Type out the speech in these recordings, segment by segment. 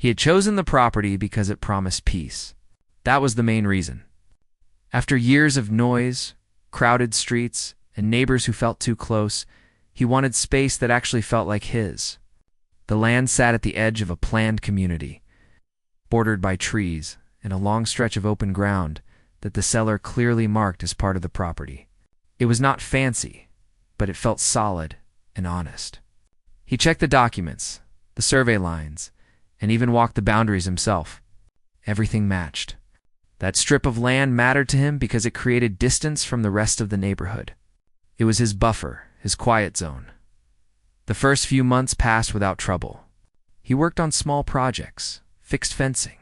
He had chosen the property because it promised peace. That was the main reason. After years of noise, crowded streets, and neighbors who felt too close, he wanted space that actually felt like his. The land sat at the edge of a planned community, bordered by trees and a long stretch of open ground that the seller clearly marked as part of the property. It was not fancy, but it felt solid and honest. He checked the documents, the survey lines, and even walked the boundaries himself. Everything matched. That strip of land mattered to him because it created distance from the rest of the neighborhood. It was his buffer, his quiet zone. The first few months passed without trouble. He worked on small projects, fixed fencing,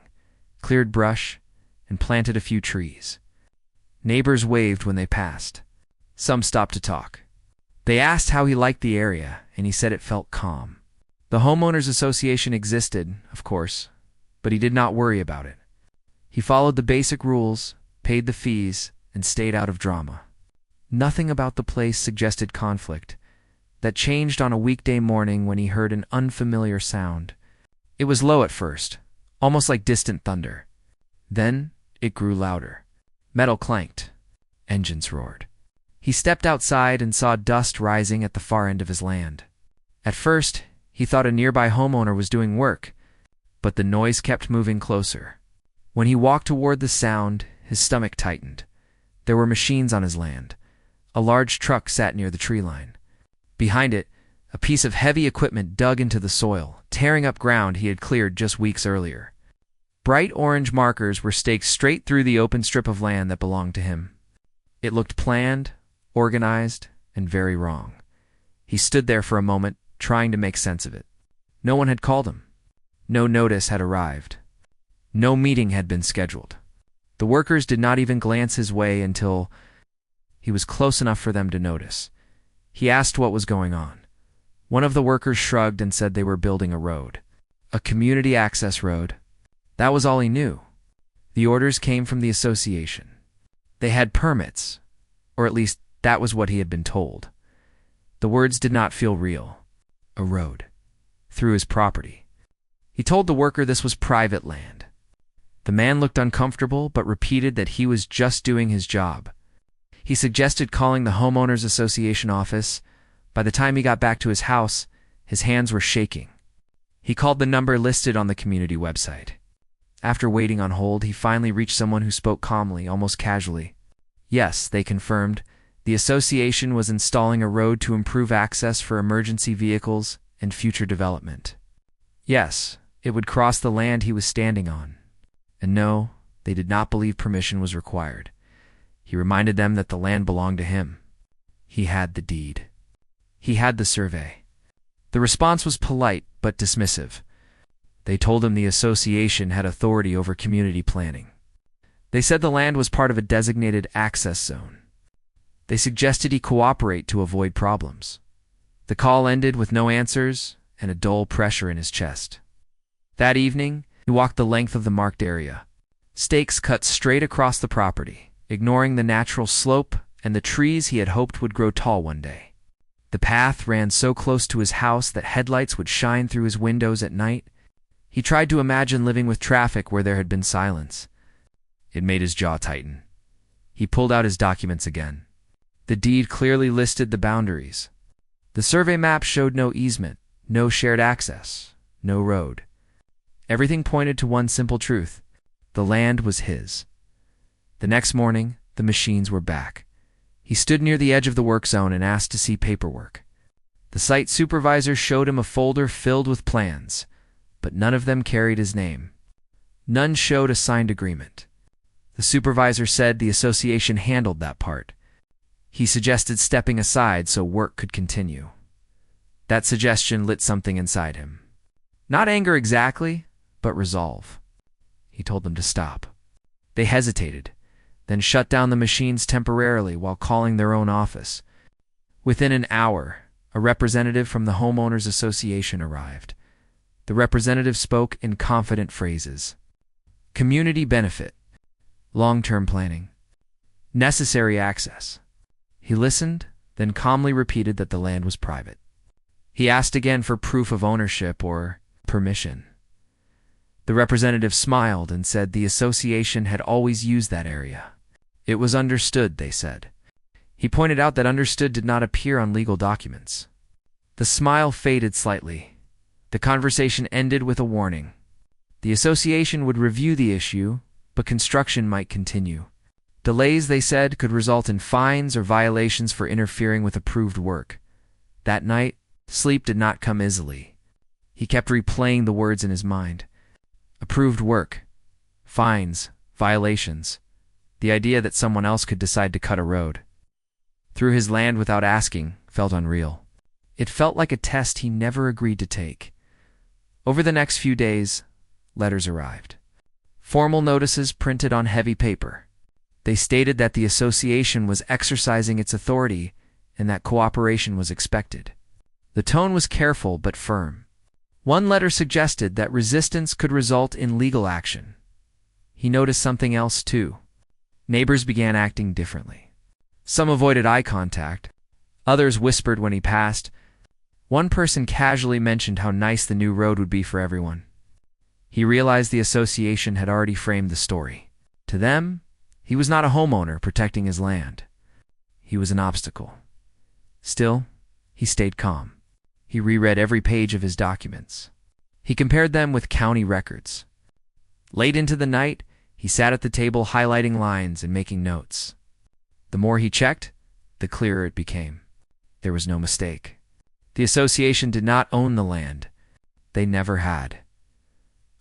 cleared brush, and planted a few trees. Neighbors waved when they passed. Some stopped to talk. They asked how he liked the area, and he said it felt calm. The Homeowners Association existed, of course, but he did not worry about it. He followed the basic rules, paid the fees, and stayed out of drama. Nothing about the place suggested conflict. That changed on a weekday morning when he heard an unfamiliar sound. It was low at first, almost like distant thunder. Then it grew louder. Metal clanked. Engines roared. He stepped outside and saw dust rising at the far end of his land. At first, he thought a nearby homeowner was doing work, but the noise kept moving closer. When he walked toward the sound, his stomach tightened. There were machines on his land. A large truck sat near the tree line. Behind it, a piece of heavy equipment dug into the soil, tearing up ground he had cleared just weeks earlier. Bright orange markers were staked straight through the open strip of land that belonged to him. It looked planned, organized, and very wrong. He stood there for a moment, trying to make sense of it. No one had called him. No notice had arrived. No meeting had been scheduled. The workers did not even glance his way until he was close enough for them to notice. He asked what was going on. One of the workers shrugged and said they were building a road. A community access road. That was all he knew. The orders came from the association. They had permits, or at least that was what he had been told. The words did not feel real. A road. Through his property. He told the worker this was private land. The man looked uncomfortable but repeated that he was just doing his job. He suggested calling the Homeowners Association office. By the time he got back to his house, his hands were shaking. He called the number listed on the community website. After waiting on hold, he finally reached someone who spoke calmly, almost casually. Yes, they confirmed, the association was installing a road to improve access for emergency vehicles and future development. Yes, it would cross the land he was standing on. And no, they did not believe permission was required. He reminded them that the land belonged to him. He had the deed. He had the survey. The response was polite but dismissive. They told him the association had authority over community planning. They said the land was part of a designated access zone. They suggested he cooperate to avoid problems. The call ended with no answers and a dull pressure in his chest. That evening, he walked the length of the marked area. Stakes cut straight across the property, ignoring the natural slope and the trees he had hoped would grow tall one day. The path ran so close to his house that headlights would shine through his windows at night. He tried to imagine living with traffic where there had been silence. It made his jaw tighten. He pulled out his documents again. The deed clearly listed the boundaries. The survey map showed no easement, no shared access, no road. Everything pointed to one simple truth. The land was his. The next morning, the machines were back. He stood near the edge of the work zone and asked to see paperwork. The site supervisor showed him a folder filled with plans, but none of them carried his name. None showed a signed agreement. The supervisor said the association handled that part. He suggested stepping aside so work could continue. That suggestion lit something inside him. Not anger exactly, but resolve. He told them to stop. They hesitated, then shut down the machines temporarily while calling their own office. Within an hour, a representative from the Homeowners Association arrived. The representative spoke in confident phrases. Community benefit. Long-term planning. Necessary access. He listened, then calmly repeated that the land was private. He asked again for proof of ownership or permission. The representative smiled and said the association had always used that area. It was understood, they said. He pointed out that understood did not appear on legal documents. The smile faded slightly. The conversation ended with a warning. The association would review the issue, but construction might continue. Delays, they said, could result in fines or violations for interfering with approved work. That night, sleep did not come easily. He kept replaying the words in his mind. Approved work, fines, violations, the idea that someone else could decide to cut a road through his land without asking felt unreal. It felt like a test he never agreed to take. Over the next few days, letters arrived. Formal notices printed on heavy paper. They stated that the association was exercising its authority and that cooperation was expected. The tone was careful but firm. One letter suggested that resistance could result in legal action. He noticed something else too. Neighbors began acting differently. Some avoided eye contact. Others whispered when he passed. One person casually mentioned how nice the new road would be for everyone. He realized the association had already framed the story. To them, he was not a homeowner protecting his land. He was an obstacle. Still, he stayed calm. He reread every page of his documents. He compared them with county records. Late into the night, he sat at the table highlighting lines and making notes. The more he checked, the clearer it became. There was no mistake. The association did not own the land. They never had.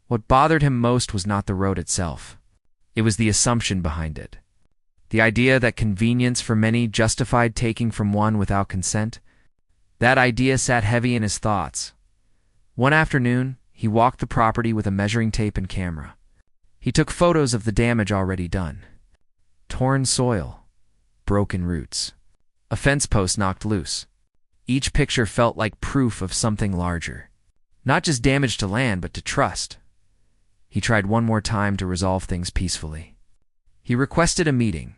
What bothered him most was not the road itself. It was the assumption behind it. The idea that convenience for many justified taking from one without consent. That idea sat heavy in his thoughts. One afternoon, he walked the property with a measuring tape and camera. He took photos of the damage already done. Torn soil, broken roots, a fence post knocked loose. Each picture felt like proof of something larger. Not just damage to land, but to trust. He tried one more time to resolve things peacefully. He requested a meeting.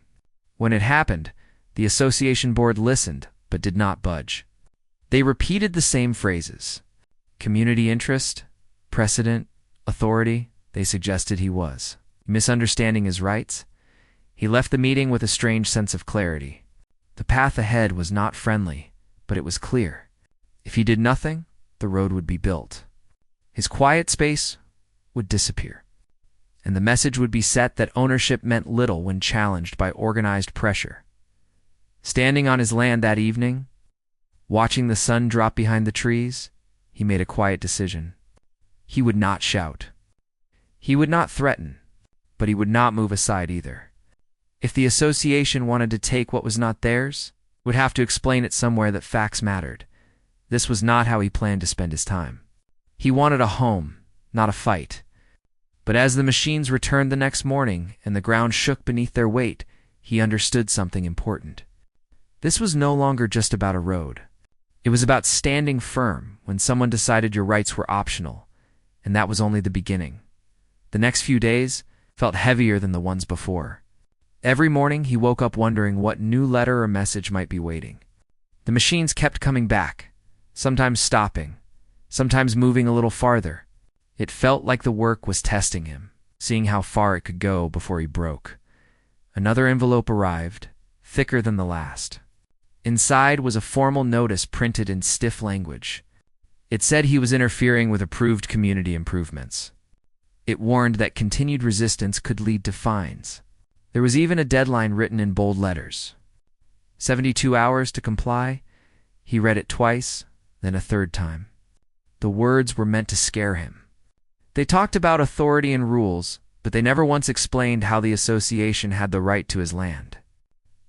When it happened, the association board listened, but did not budge. They repeated the same phrases. Community interest, precedent, authority, they suggested he was. Misunderstanding his rights. He left the meeting with a strange sense of clarity. The path ahead was not friendly, but it was clear. If he did nothing, the road would be built. His quiet space would disappear. And the message would be set that ownership meant little when challenged by organized pressure. Standing on his land that evening, watching the sun drop behind the trees, he made a quiet decision. He would not shout. He would not threaten, but he would not move aside either. If the association wanted to take what was not theirs, would have to explain it somewhere that facts mattered. This was not how he planned to spend his time. He wanted a home, not a fight. But as the machines returned the next morning and the ground shook beneath their weight, he understood something important. This was no longer just about a road. It was about standing firm when someone decided your rights were optional, and that was only the beginning. The next few days felt heavier than the ones before. Every morning he woke up wondering what new letter or message might be waiting. The machines kept coming back, sometimes stopping, sometimes moving a little farther. It felt like the work was testing him, seeing how far it could go before he broke. Another envelope arrived, thicker than the last. Inside was a formal notice printed in stiff language. It said he was interfering with approved community improvements. It warned that continued resistance could lead to fines. There was even a deadline written in bold letters. 72 hours to comply. He read it twice, then a third time. The words were meant to scare him. They talked about authority and rules, but they never once explained how the association had the right to his land.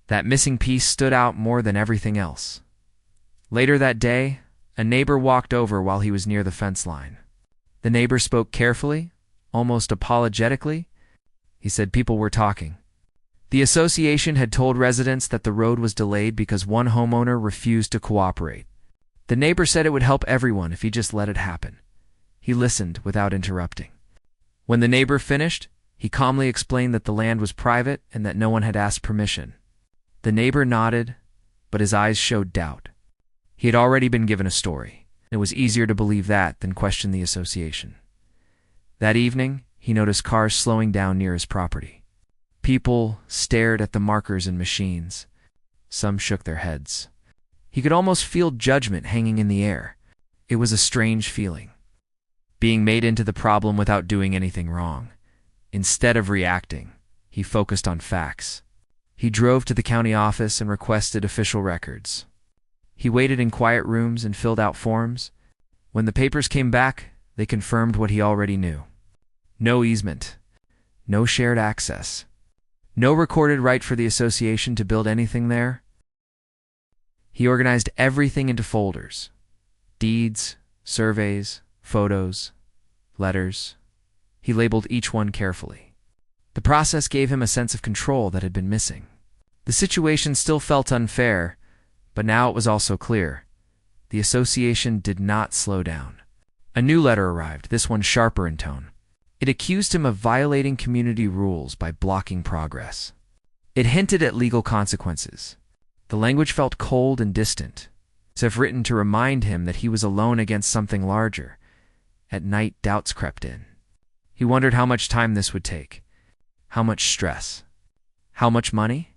That missing piece stood out more than everything else. Later that day, a neighbor walked over while he was near the fence line. The neighbor spoke carefully, almost apologetically. He said people were talking. The association had told residents that the road was delayed because one homeowner refused to cooperate. The neighbor said it would help everyone if he just let it happen. He listened without interrupting. When the neighbor finished, he calmly explained that the land was private and that no one had asked permission. The neighbor nodded, but his eyes showed doubt. He had already been given a story. It was easier to believe that than question the association. That evening, he noticed cars slowing down near his property. People stared at the markers and machines. Some shook their heads. He could almost feel judgment hanging in the air. It was a strange feeling, being made into the problem without doing anything wrong. Instead of reacting, he focused on facts. He drove to the county office and requested official records. He waited in quiet rooms and filled out forms. When the papers came back, they confirmed what he already knew. No easement, no shared access, no recorded right for the association to build anything there. He organized everything into folders: deeds, surveys, photos, letters. He labeled each one carefully. The process gave him a sense of control that had been missing. The situation still felt unfair, but now it was also clear. The association did not slow down. A new letter arrived, this one sharper in tone. It accused him of violating community rules by blocking progress. It hinted at legal consequences. The language felt cold and distant, as if written to remind him that he was alone against something larger. At night, doubts crept in. He wondered how much time this would take, how much stress, how much money.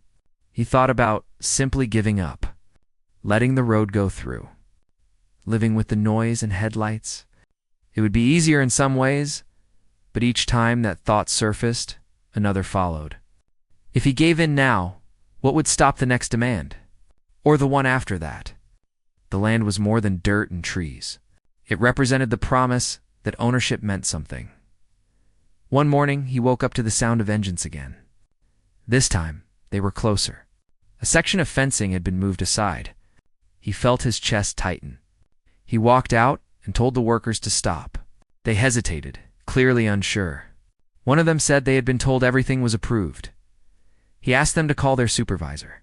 He thought about simply giving up, letting the road go through, living with the noise and headlights. It would be easier in some ways, but each time that thought surfaced, another followed. If he gave in now, what would stop the next demand? Or the one after that? The land was more than dirt and trees. It represented the promise that ownership meant something. One morning, he woke up to the sound of engines again. This time, they were closer. A section of fencing had been moved aside. He felt his chest tighten. He walked out and told the workers to stop. They hesitated, clearly unsure. One of them said they had been told everything was approved. He asked them to call their supervisor.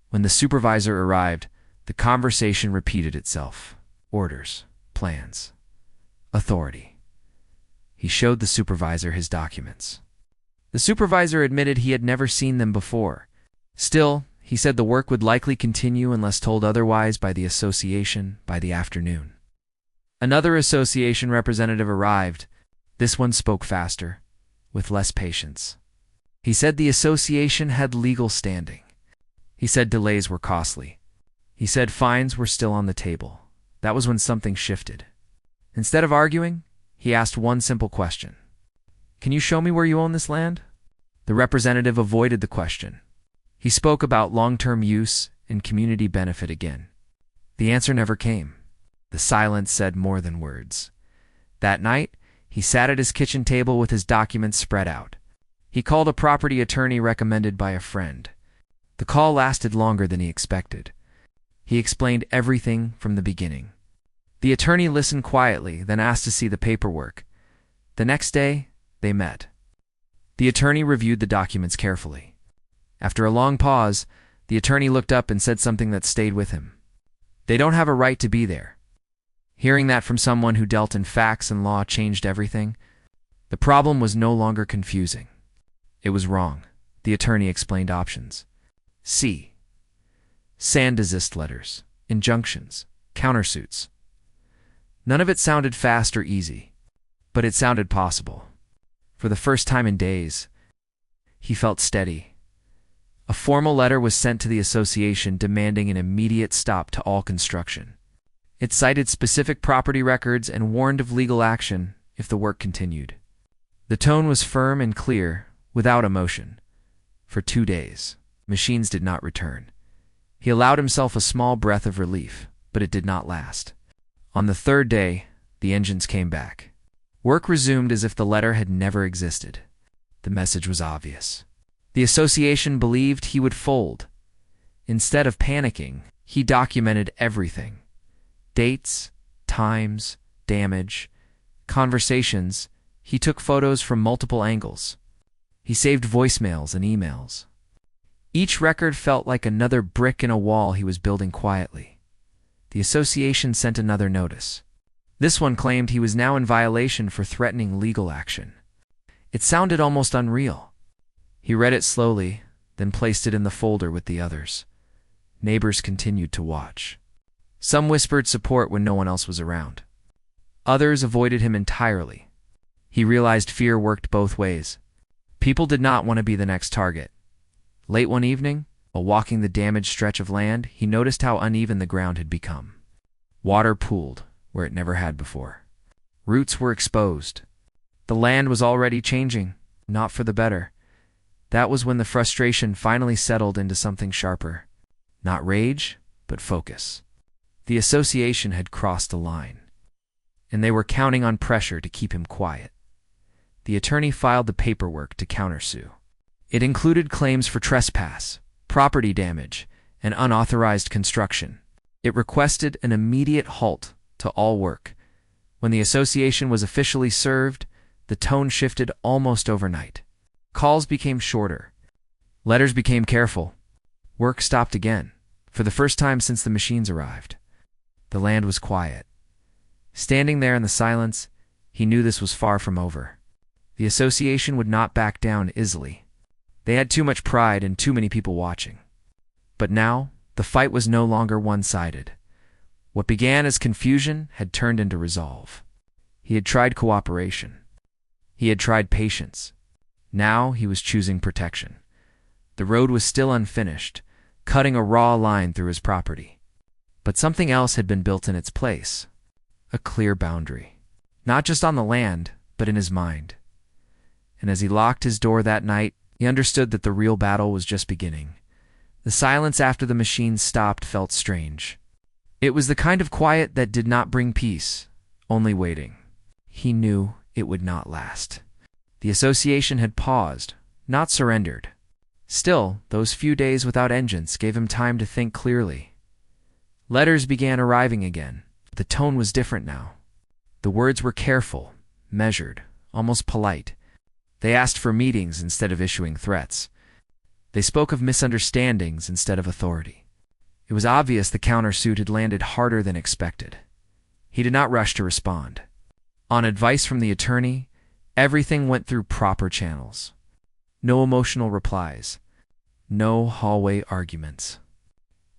When the supervisor arrived, the conversation repeated itself. Orders, plans, authority. He showed the supervisor his documents. The supervisor admitted he had never seen them before. Still, he said the work would likely continue unless told otherwise by the association by the afternoon. Another association representative arrived. This one spoke faster, with less patience. He said the association had legal standing. He said delays were costly. He said fines were still on the table. That was when something shifted. Instead of arguing, he asked one simple question. Can you show me where you own this land? The representative avoided the question. He spoke about long-term use and community benefit again. The answer never came. The silence said more than words. That night, he sat at his kitchen table with his documents spread out. He called a property attorney recommended by a friend. The call lasted longer than he expected. He explained everything from the beginning. The attorney listened quietly, then asked to see the paperwork. The next day, they met. The attorney reviewed the documents carefully. After a long pause, the attorney looked up and said something that stayed with him. They don't have a right to be there. Hearing that from someone who dealt in facts and law changed everything. The problem was no longer confusing. It was wrong. The attorney explained options. C. Sand desist letters, injunctions, countersuits. None of it sounded fast or easy, but it sounded possible. For the first time in days, he felt steady. A formal letter was sent to the association demanding an immediate stop to all construction. It cited specific property records and warned of legal action if the work continued. The tone was firm and clear, without emotion. For 2 days, machines did not return. He allowed himself a small breath of relief, but it did not last. On the 3rd day, the engines came back. Work resumed as if the letter had never existed. The message was obvious. The association believed he would fold. Instead of panicking, he documented everything. Dates, times, damage, conversations. He took photos from multiple angles. He saved voicemails and emails. Each record felt like another brick in a wall he was building quietly. The association sent another notice. This one claimed he was now in violation for threatening legal action. It sounded almost unreal. He read it slowly, then placed it in the folder with the others. Neighbors continued to watch. Some whispered support when no one else was around. Others avoided him entirely. He realized fear worked both ways. People did not want to be the next target. Late one evening, while walking the damaged stretch of land, he noticed how uneven the ground had become. Water pooled where it never had before. Roots were exposed. The land was already changing, not for the better. That was when the frustration finally settled into something sharper. Not rage, but focus. The association had crossed a line, and they were counting on pressure to keep him quiet. The attorney filed the paperwork to countersue. It included claims for trespass, property damage, and unauthorized construction. It requested an immediate halt to all work. When the association was officially served, the tone shifted almost overnight. Calls became shorter. Letters became careful. Work stopped again, for the first time since the machines arrived. The land was quiet. Standing there in the silence, he knew this was far from over. The association would not back down easily. They had too much pride and too many people watching. But now, the fight was no longer one-sided. What began as confusion had turned into resolve. He had tried cooperation. He had tried patience. Now he was choosing protection. The road was still unfinished, cutting a raw line through his property. But something else had been built in its place. A clear boundary. Not just on the land, but in his mind. And as he locked his door that night, he understood that the real battle was just beginning. The silence after the machines stopped felt strange. It was the kind of quiet that did not bring peace, only waiting. He knew it would not last. The association had paused, not surrendered. Still, those few days without engines gave him time to think clearly. Letters began arriving again. The tone was different now. The words were careful, measured, almost polite. They asked for meetings instead of issuing threats. They spoke of misunderstandings instead of authority. It was obvious the countersuit had landed harder than expected. He did not rush to respond. On advice from the attorney, everything went through proper channels. No emotional replies. No hallway arguments.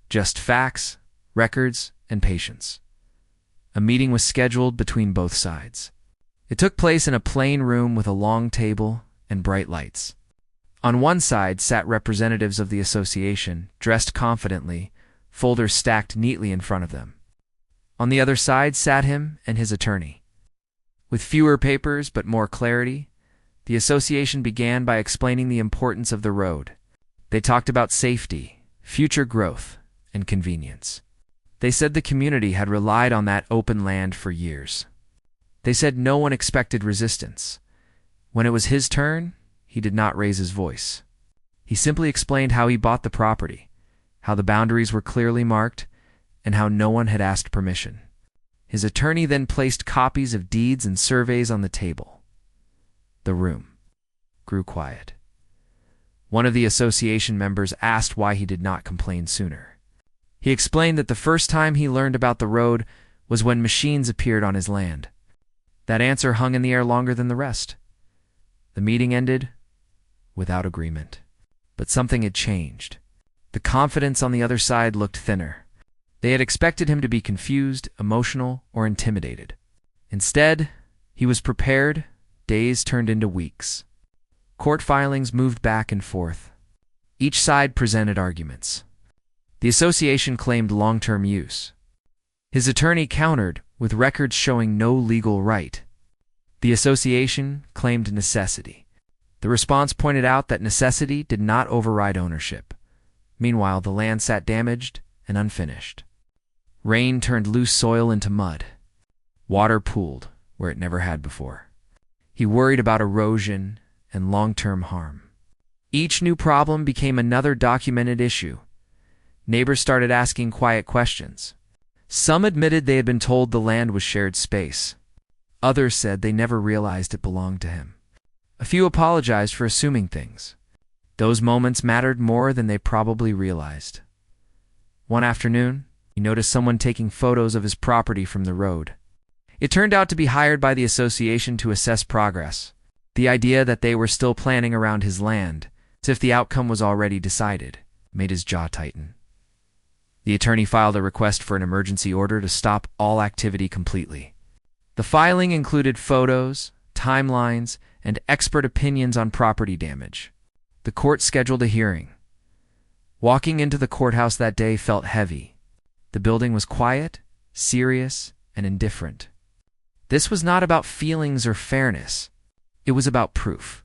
Just facts, records, and patience. A meeting was scheduled between both sides. It took place in a plain room with a long table and bright lights. On one side sat representatives of the association, dressed confidently, folders stacked neatly in front of them. On the other side sat him and his attorney. With fewer papers but more clarity, the association began by explaining the importance of the road. They talked about safety, future growth, and convenience. They said the community had relied on that open land for years. They said no one expected resistance. When it was his turn, he did not raise his voice. He simply explained how he bought the property, how the boundaries were clearly marked, and how no one had asked permission. His attorney then placed copies of deeds and surveys on the table. The room grew quiet. One of the association members asked why he did not complain sooner. He explained that the first time he learned about the road was when machines appeared on his land. That answer hung in the air longer than the rest. The meeting ended without agreement. But something had changed. The confidence on the other side looked thinner. They had expected him to be confused, emotional, or intimidated. Instead, he was prepared. Days turned into weeks. Court filings moved back and forth. Each side presented arguments. The association claimed long-term use. His attorney countered with records showing no legal right. The association claimed necessity. The response pointed out that necessity did not override ownership. Meanwhile, the land sat damaged and unfinished. Rain turned loose soil into mud. Water pooled where it never had before. He worried about erosion and long-term harm. Each new problem became another documented issue. Neighbors started asking quiet questions. Some admitted they had been told the land was shared space. Others said they never realized it belonged to him. A few apologized for assuming things. Those moments mattered more than they probably realized. One afternoon, he noticed someone taking photos of his property from the road. It turned out to be hired by the association to assess progress. The idea that they were still planning around his land, as if the outcome was already decided, made his jaw tighten. The attorney filed a request for an emergency order to stop all activity completely. The filing included photos, timelines, and expert opinions on property damage. The court scheduled a hearing. Walking into the courthouse that day felt heavy. The building was quiet, serious, and indifferent. This was not about feelings or fairness. It was about proof.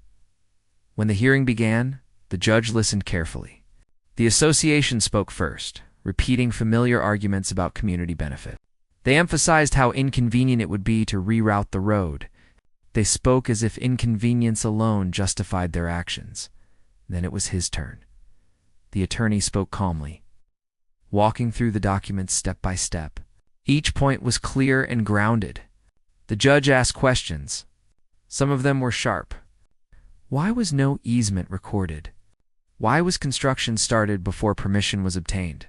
When the hearing began, the judge listened carefully. The association spoke first, repeating familiar arguments about community benefit. They emphasized how inconvenient it would be to reroute the road. They spoke as if inconvenience alone justified their actions. Then it was his turn. The attorney spoke calmly, walking through the documents step by step. Each point was clear and grounded. The judge asked questions. Some of them were sharp. Why was no easement recorded? Why was construction started before permission was obtained?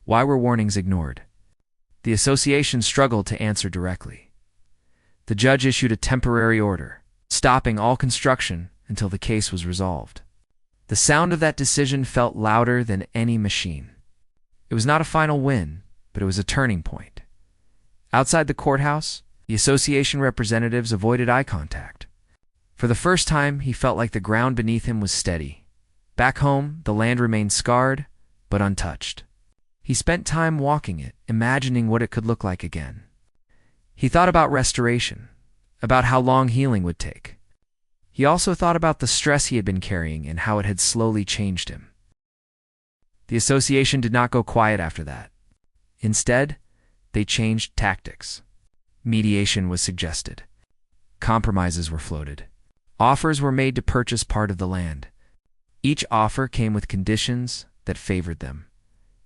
Why were warnings ignored? The association struggled to answer directly. The judge issued a temporary order, stopping all construction until the case was resolved. The sound of that decision felt louder than any machine. It was not a final win, but it was a turning point. Outside the courthouse, the association representatives avoided eye contact. For the first time, he felt like the ground beneath him was steady. Back home, the land remained scarred, but untouched. He spent time walking it, imagining what it could look like again. He thought about restoration, about how long healing would take. He also thought about the stress he had been carrying and how it had slowly changed him. The association did not go quiet after that. Instead, they changed tactics. Mediation was suggested. Compromises were floated. Offers were made to purchase part of the land. Each offer came with conditions that favored them.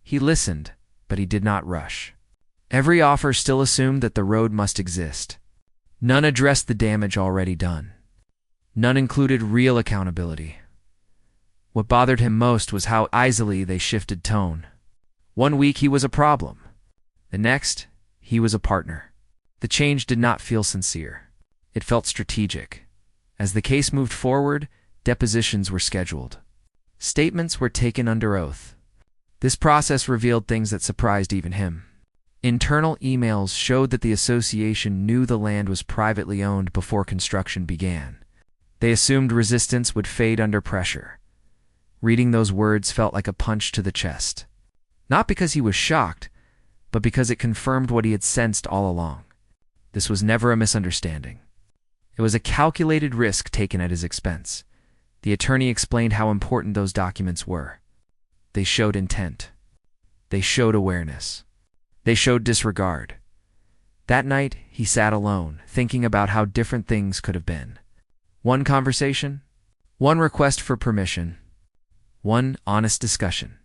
He listened, but he did not rush. Every offer still assumed that the road must exist. None addressed the damage already done. None included real accountability. What bothered him most was how easily they shifted tone. One week he was a problem. The next, he was a partner. The change did not feel sincere. It felt strategic. As the case moved forward, depositions were scheduled. Statements were taken under oath. This process revealed things that surprised even him. Internal emails showed that the association knew the land was privately owned before construction began. They assumed resistance would fade under pressure. Reading those words felt like a punch to the chest. Not because he was shocked, but because it confirmed what he had sensed all along. This was never a misunderstanding. It was a calculated risk taken at his expense. The attorney explained how important those documents were. They showed intent. They showed awareness. They showed disregard. That night, he sat alone, thinking about how different things could have been. One conversation, one request for permission, one honest discussion.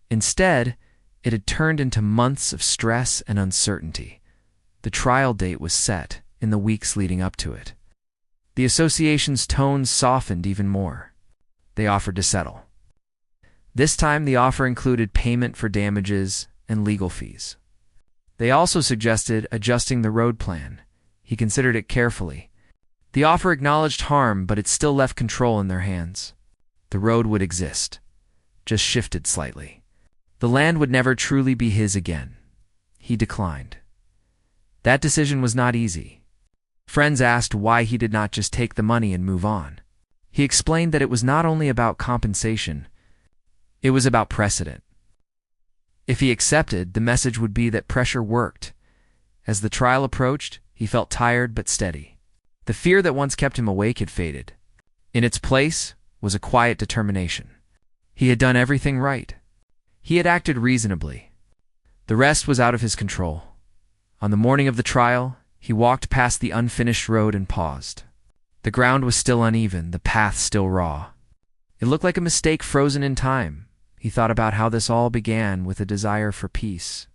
Instead, it had turned into months of stress and uncertainty. The trial date was set in the weeks leading up to it. The association's tone softened even more. They offered to settle. This time, the offer included payment for damages and legal fees. They also suggested adjusting the road plan. He considered it carefully. The offer acknowledged harm, but it still left control in their hands. The road would exist, just shifted slightly. The land would never truly be his again. He declined. That decision was not easy. Friends asked why he did not just take the money and move on. He explained that it was not only about compensation, it was about precedent. If he accepted, the message would be that pressure worked. As the trial approached, he felt tired but steady. The fear that once kept him awake had faded. In its place was a quiet determination. He had done everything right. He had acted reasonably. The rest was out of his control. On the morning of the trial, he walked past the unfinished road and paused. The ground was still uneven, the path still raw. It looked like a mistake frozen in time. He thought about how this all began with a desire for peace.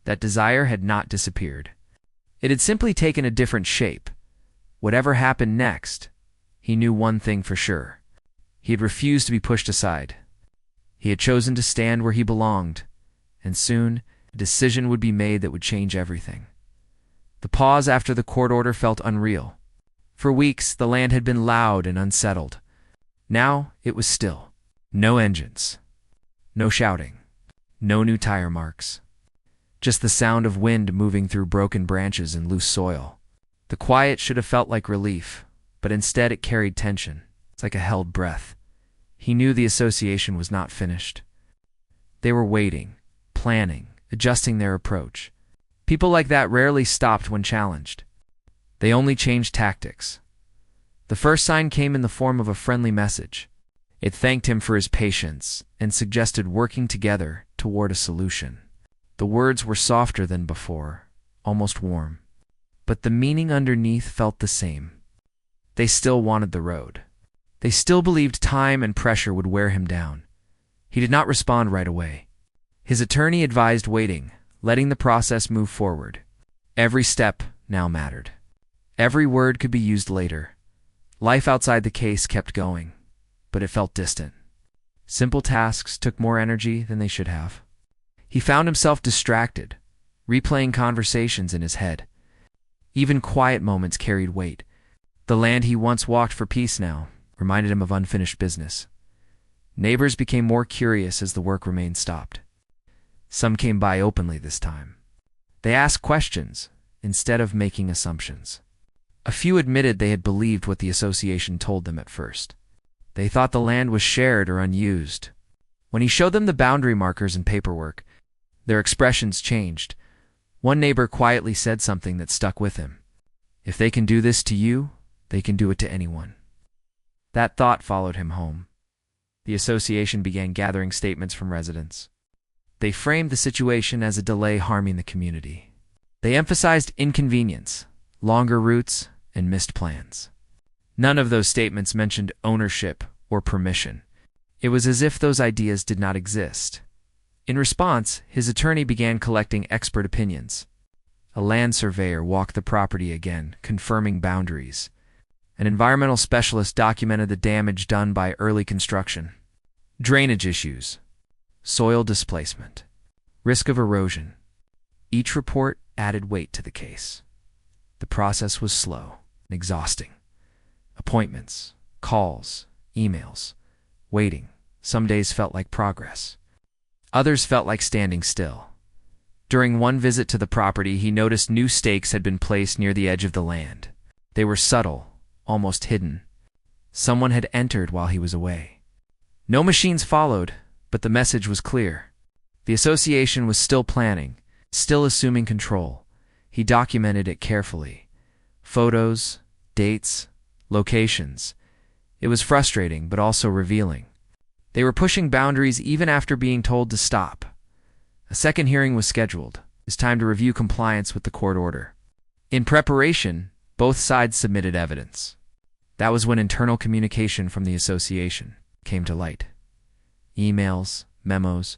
That desire had not disappeared. It had simply taken a different shape. Whatever happened next, he knew one thing for sure. He had refused to be pushed aside. He had chosen to stand where he belonged, and soon a decision would be made that would change everything. The pause after the court order felt unreal. For weeks, the land had been loud and unsettled. Now it was still. No engines. No shouting. No new tire marks. Just the sound of wind moving through broken branches and loose soil. The quiet should have felt like relief, but instead it carried tension. It's like a held breath. He knew the association was not finished. They were waiting, planning, adjusting their approach. People like that rarely stopped when challenged. They only changed tactics. The first sign came in the form of a friendly message. It thanked him for his patience and suggested working together toward a solution. The words were softer than before, almost warm. But the meaning underneath felt the same. They still wanted the road. They still believed time and pressure would wear him down. He did not respond right away. His attorney advised waiting, letting the process move forward. Every step now mattered. Every word could be used later. Life outside the case kept going, but it felt distant. Simple tasks took more energy than they should have. He found himself distracted, replaying conversations in his head. Even quiet moments carried weight. The land he once walked for peace now reminded him of unfinished business. Neighbors became more curious as the work remained stopped. Some came by openly this time. They asked questions instead of making assumptions. A few admitted they had believed what the association told them at first. They thought the land was shared or unused. When he showed them the boundary markers and paperwork, their expressions changed. One neighbor quietly said something that stuck with him. "If they can do this to you, they can do it to anyone." That thought followed him home. The association began gathering statements from residents. They framed the situation as a delay harming the community. They emphasized inconvenience, longer routes, and missed plans. None of those statements mentioned ownership or permission. It was as if those ideas did not exist. In response, his attorney began collecting expert opinions. A land surveyor walked the property again, confirming boundaries. An environmental specialist documented the damage done by early construction. Drainage issues, soil displacement, risk of erosion. Each report added weight to the case. The process was slow and exhausting. Appointments, calls, emails, waiting. Some days felt like progress. Others felt like standing still. During one visit to the property, he noticed new stakes had been placed near the edge of the land. They were subtle, almost hidden. Someone had entered while he was away. No machines followed, but the message was clear. The association was still planning, still assuming control. He documented it carefully. Photos, dates, locations. It was frustrating, but also revealing. They were pushing boundaries even after being told to stop. A second hearing was scheduled. It was time to review compliance with the court order. In preparation, both sides submitted evidence. That was when internal communication from the association came to light. Emails, memos,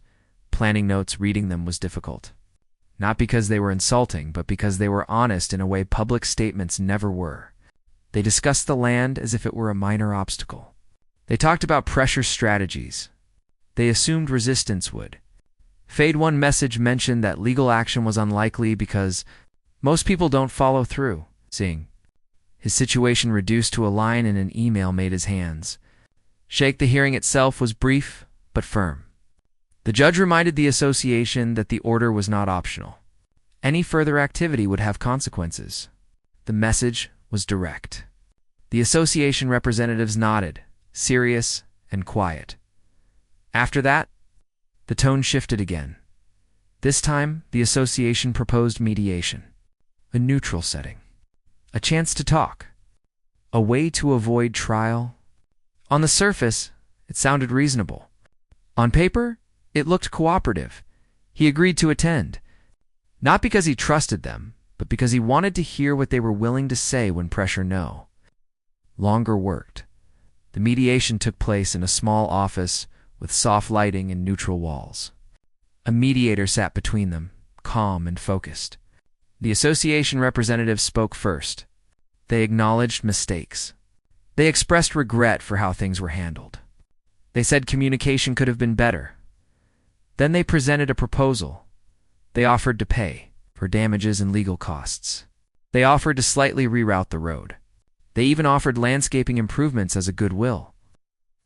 planning notes. Reading them was difficult. Not because they were insulting, but because they were honest in a way public statements never were. They discussed the land as if it were a minor obstacle. They talked about pressure strategies. They assumed resistance would fade. One message mentioned that legal action was unlikely because most people don't follow through. Seeing his situation reduced to a line in an email made his hands shake. The hearing itself was brief but firm. The judge reminded the association that the order was not optional. Any further activity would have consequences. The message was direct. The association representatives nodded, serious and quiet. After that, the tone shifted again. This time, the association proposed mediation, a neutral setting, a chance to talk, a way to avoid trial. On the surface, it sounded reasonable. On paper, it looked cooperative. He agreed to attend, not because he trusted them, but because he wanted to hear what they were willing to say when pressure no longer worked. The mediation took place in a small office with soft lighting and neutral walls. A mediator sat between them, calm and focused. The association representatives spoke first. They acknowledged mistakes. They expressed regret for how things were handled. They said communication could have been better. Then they presented a proposal. They offered to pay for damages and legal costs. They offered to slightly reroute the road. They even offered landscaping improvements as a goodwill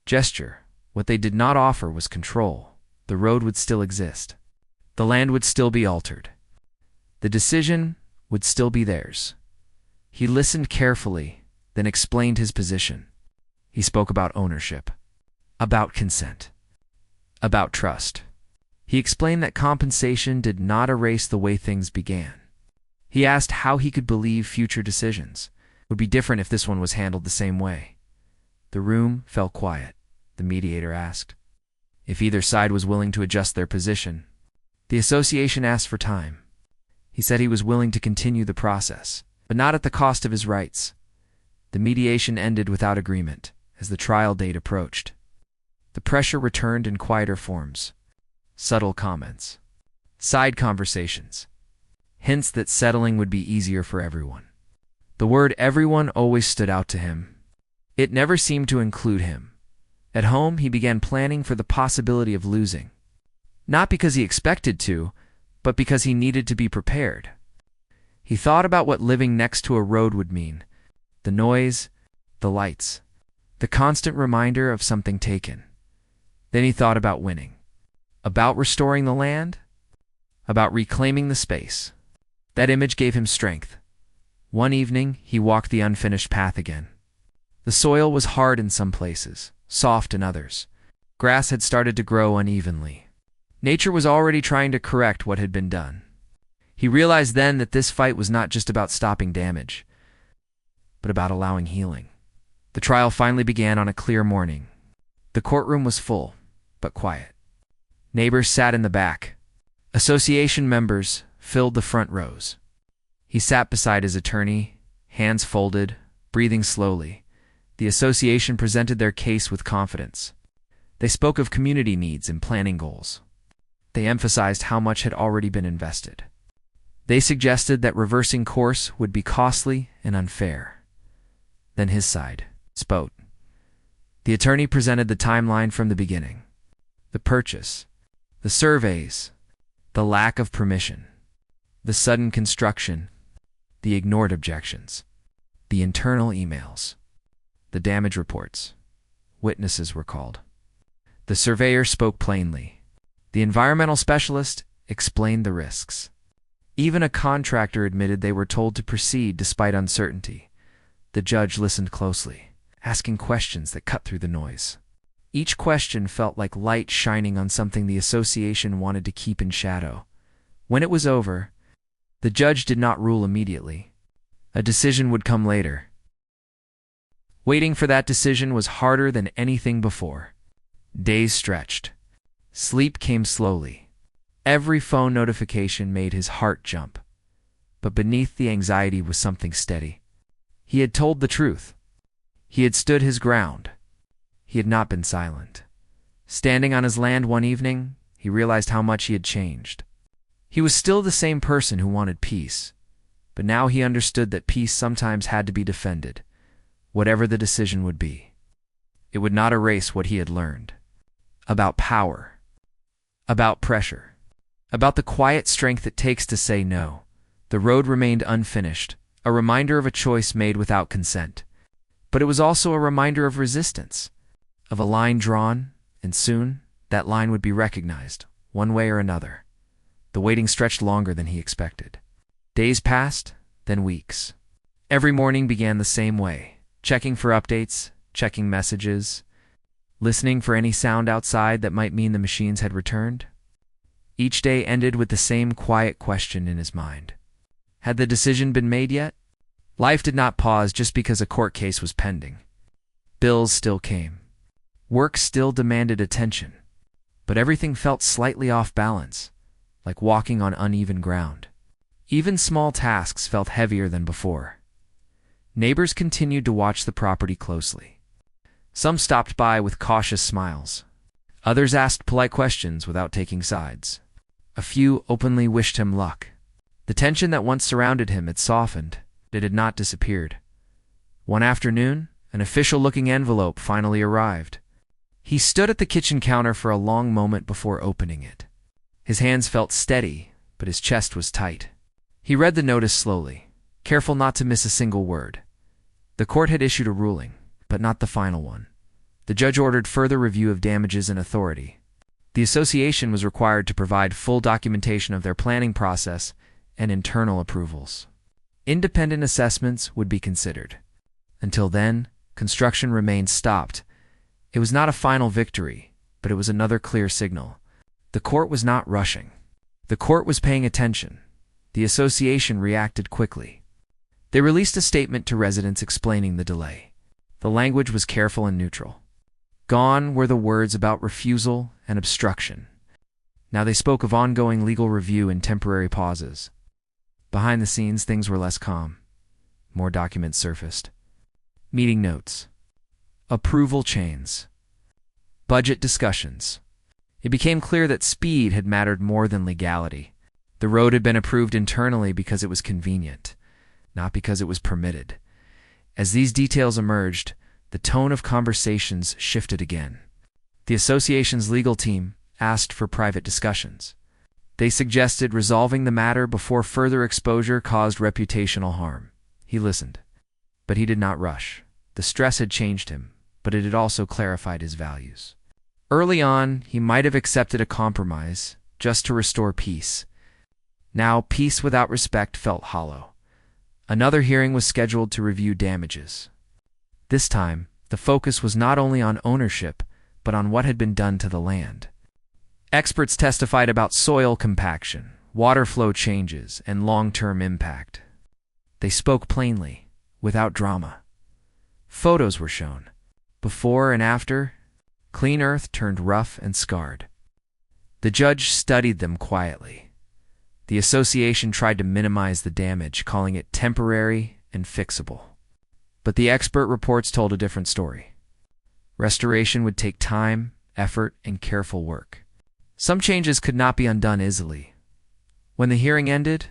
gesture. What they did not offer was control. The road would still exist. The land would still be altered. The decision would still be theirs. He listened carefully, then explained his position. He spoke about ownership, about consent, about trust. He explained that compensation did not erase the way things began. He asked how he could believe future decisions would be different if this one was handled the same way. The room fell quiet. The mediator asked if either side was willing to adjust their position. The association asked for time. He said he was willing to continue the process, but not at the cost of his rights. The mediation ended without agreement as the trial date approached. The pressure returned in quieter forms. Subtle comments, side conversations, hints that settling would be easier for everyone. The word everyone always stood out to him. It never seemed to include him. At home, he began planning for the possibility of losing. Not because he expected to, but because he needed to be prepared. He thought about what living next to a road would mean. The noise, the lights, the constant reminder of something taken. Then he thought about winning. About restoring the land? About reclaiming the space. That image gave him strength. One evening, he walked the unfinished path again. The soil was hard in some places, soft in others. Grass had started to grow unevenly. Nature was already trying to correct what had been done. He realized then that this fight was not just about stopping damage, but about allowing healing. The trial finally began on a clear morning. The courtroom was full, but quiet. Neighbors sat in the back. Association members filled the front rows. He sat beside his attorney, hands folded, breathing slowly. The association presented their case with confidence. They spoke of community needs and planning goals. They emphasized how much had already been invested. They suggested that reversing course would be costly and unfair. Then his side spoke. The attorney presented the timeline from the beginning. The purchase, the surveys, the lack of permission, the sudden construction, the ignored objections, the internal emails, the damage reports. Witnesses were called. The surveyor spoke plainly. The environmental specialist explained the risks. Even a contractor admitted they were told to proceed despite uncertainty. The judge listened closely, asking questions that cut through the noise. Each question felt like light shining on something the association wanted to keep in shadow. When it was over, the judge did not rule immediately. A decision would come later. Waiting for that decision was harder than anything before. Days stretched. Sleep came slowly. Every phone notification made his heart jump. But beneath the anxiety was something steady. He had told the truth. He had stood his ground. He had not been silent. Standing on his land one evening, he realized how much he had changed. He was still the same person who wanted peace, but now he understood that peace sometimes had to be defended, whatever the decision would be. It would not erase what he had learned. About power. About pressure. About the quiet strength it takes to say no. The road remained unfinished, a reminder of a choice made without consent. But it was also a reminder of resistance, of a line drawn, and soon that line would be recognized, one way or another. The waiting stretched longer than he expected. Days passed, then weeks. Every morning began the same way, checking for updates, checking messages, listening for any sound outside that might mean the machines had returned. Each day ended with the same quiet question in his mind. Had the decision been made yet? Life did not pause just because a court case was pending. Bills still came. Work still demanded attention. But everything felt slightly off balance, like walking on uneven ground. Even small tasks felt heavier than before. Neighbors continued to watch the property closely. Some stopped by with cautious smiles. Others asked polite questions without taking sides. A few openly wished him luck. The tension that once surrounded him had softened. It had not disappeared. One afternoon, an official-looking envelope finally arrived. He stood at the kitchen counter for a long moment before opening it. His hands felt steady, but his chest was tight. He read the notice slowly, careful not to miss a single word. The court had issued a ruling, but not the final one. The judge ordered further review of damages and authority. The association was required to provide full documentation of their planning process and internal approvals. Independent assessments would be considered. Until then, construction remained stopped. It was not a final victory, but it was another clear signal. The court was not rushing. The court was paying attention. The association reacted quickly. They released a statement to residents explaining the delay. The language was careful and neutral. Gone were the words about refusal and obstruction. Now they spoke of ongoing legal review and temporary pauses. Behind the scenes, things were less calm. More documents surfaced. Meeting notes. Approval chains. Budget discussions. It became clear that speed had mattered more than legality. The road had been approved internally because it was convenient, not because it was permitted. As these details emerged, the tone of conversations shifted again. The association's legal team asked for private discussions. They suggested resolving the matter before further exposure caused reputational harm. He listened, but he did not rush. The stress had changed him, but it had also clarified his values. Early on, he might have accepted a compromise just to restore peace. Now, peace without respect felt hollow. Another hearing was scheduled to review damages. This time, the focus was not only on ownership, but on what had been done to the land. Experts testified about soil compaction, water flow changes, and long-term impact. They spoke plainly, without drama. Photos were shown. Before and after, clean earth turned rough and scarred. The judge studied them quietly. The association tried to minimize the damage, calling it temporary and fixable. But the expert reports told a different story. Restoration would take time, effort, and careful work. Some changes could not be undone easily. When the hearing ended,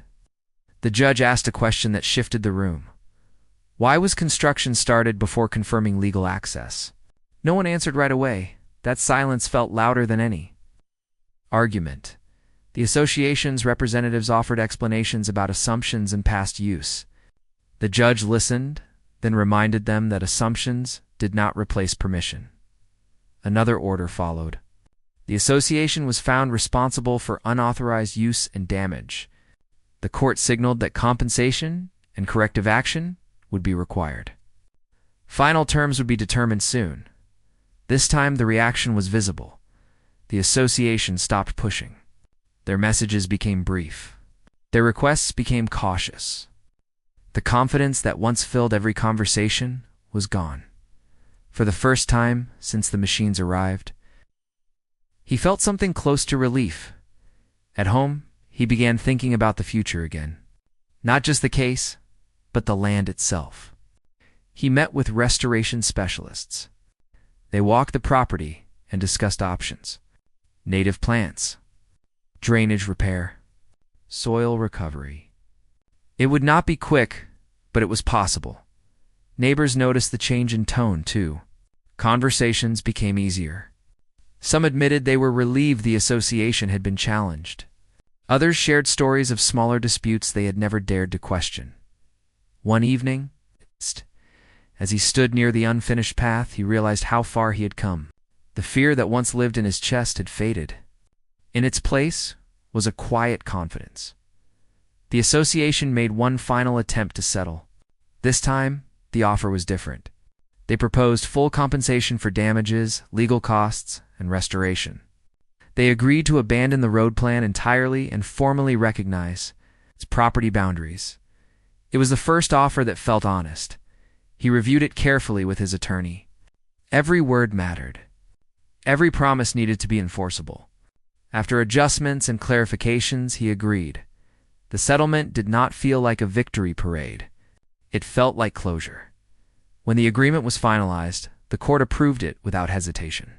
the judge asked a question that shifted the room. Why was construction started before confirming legal access? No one answered right away. That silence felt louder than any argument. The association's representatives offered explanations about assumptions and past use. The judge listened, then reminded them that assumptions did not replace permission. Another order followed. The association was found responsible for unauthorized use and damage. The court signaled that compensation and corrective action would be required. Final terms would be determined soon. This time the reaction was visible. The association stopped pushing. Their messages became brief. Their requests became cautious. The confidence that once filled every conversation was gone. For the first time since the machines arrived, he felt something close to relief. At home, he began thinking about the future again. Not just the case, but the land itself. He met with restoration specialists. They walked the property and discussed options. Native plants, drainage repair, soil recovery. It would not be quick, but it was possible. Neighbors noticed the change in tone, too. Conversations became easier. Some admitted they were relieved the association had been challenged. Others shared stories of smaller disputes they had never dared to question. One evening, as he stood near the unfinished path, he realized how far he had come. The fear that once lived in his chest had faded. In its place was a quiet confidence. The association made one final attempt to settle. This time, the offer was different. They proposed full compensation for damages, legal costs, and restoration. They agreed to abandon the road plan entirely and formally recognize its property boundaries. It was the first offer that felt honest. He reviewed it carefully with his attorney. Every word mattered. Every promise needed to be enforceable. After adjustments and clarifications, he agreed. The settlement did not feel like a victory parade. It felt like closure. When the agreement was finalized, the court approved it without hesitation.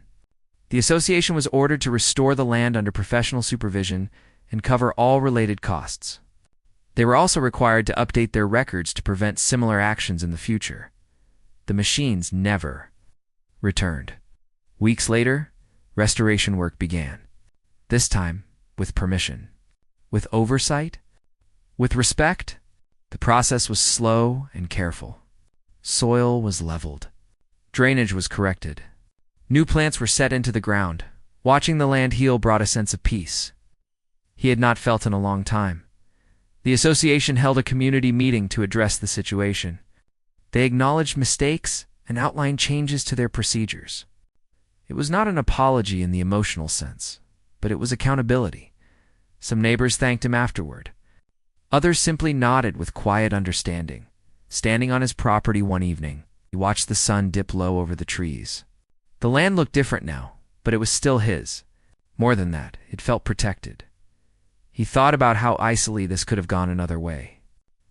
The association was ordered to restore the land under professional supervision and cover all related costs. They were also required to update their records to prevent similar actions in the future. The machines never returned. Weeks later, restoration work began. This time, with permission. With oversight? With respect? The process was slow and careful. Soil was leveled. Drainage was corrected. New plants were set into the ground. Watching the land heal brought a sense of peace he had not felt in a long time. The association held a community meeting to address the situation. They acknowledged mistakes and outlined changes to their procedures. It was not an apology in the emotional sense, but it was accountability. Some neighbors thanked him afterward. Others simply nodded with quiet understanding. Standing on his property one evening, he watched the sun dip low over the trees. The land looked different now, but it was still his. More than that, it felt protected. He thought about how easily this could have gone another way.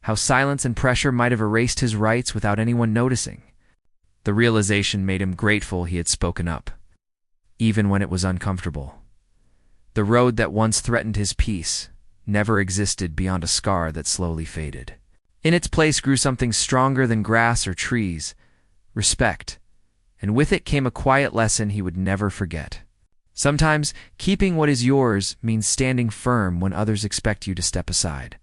How silence and pressure might have erased his rights without anyone noticing. The realization made him grateful he had spoken up, even when it was uncomfortable. The road that once threatened his peace never existed beyond a scar that slowly faded. In its place grew something stronger than grass or trees, respect, and with it came a quiet lesson he would never forget. Sometimes keeping what is yours means standing firm when others expect you to step aside.